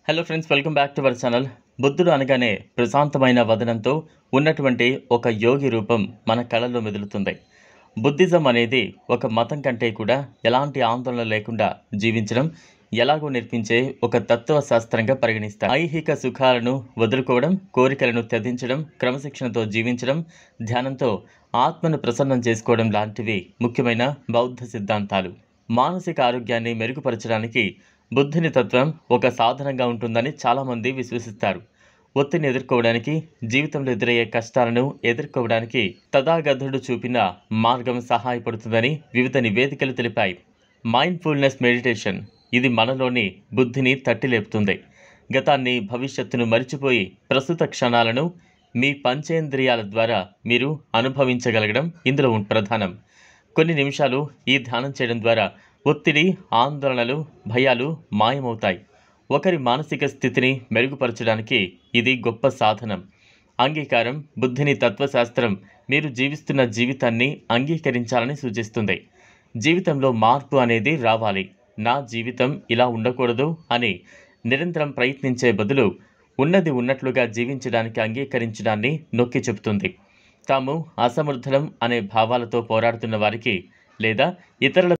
Hello friends, welcome back to our channel. బుద్ధుడు అనగానే ప్రశాంతమైన వదనంతో ఉన్నటువంటి ఒక యోగి రూపం మన కళల్లో మెదులుతుంది. బుద్ధిజం అనేది ఒక మతం కంటే కూడా ఎలాంటి ఆందోళన లేకుండా జీవించడం ఎలాగో నేర్పించే ఒక తత్వ శాస్త్రంగా పరిగణిస్తారు. ఐహిక సుఖాలను వదులుకోవడం, కోరికలను త్యజించడం, క్రమశిక్షణతో జీవించడం, ధ్యానంతో ఆత్మను ప్రసన్నం చేసుకోవడం లాంటివి ముఖ్యమైన బౌద్ధ సిద్ధాంతాలు. మానసిక ఆరోగ్యాన్ని మెరుగుపరచడానికి బుద్ధుని తత్వం ఒక సాధనంగా ఉంటుందని చాలామంది విశ్వసిస్తారు. ఒత్తిడిని ఎదుర్కోవడానికి, జీవితంలో ఎదురయ్యే కష్టాలను ఎదుర్కోవడానికి తథాగతుడు చూపిన మార్గం సహాయపడుతుందని వివిధ నివేదికలు తెలిపాయి. మైండ్ఫుల్నెస్ మెడిటేషన్ ఇది మనలోని బుద్ధిని తట్టి లేపుతుంది. గతాన్ని, భవిష్యత్తును మరిచిపోయి ప్రస్తుత క్షణాలను మీ పంచేంద్రియాల ద్వారా మీరు అనుభవించగలగడం ఇందులో ప్రధానం. కొన్ని నిమిషాలు ఈ ధ్యానం చేయడం ద్వారా ఒత్తిడి, ఆందోళనలు, భయాలు మాయమవుతాయి. ఒకరి మానసిక స్థితిని మెరుగుపరచడానికి ఇది గొప్ప సాధనం. అంగీకారం బుద్ధిని తత్వశాస్త్రం మీరు జీవిస్తున్న జీవితాన్ని అంగీకరించాలని సూచిస్తుంది. జీవితంలో మార్పు అనేది రావాలి. నా జీవితం ఇలా ఉండకూడదు అని నిరంతరం ప్రయత్నించే బదులు ఉన్నది ఉన్నట్లుగా జీవించడానికి అంగీకరించడాన్ని నొక్కి చెబుతుంది. తాము అసమర్థులం అనే భావాలతో పోరాడుతున్న వారికి లేదా ఇతరుల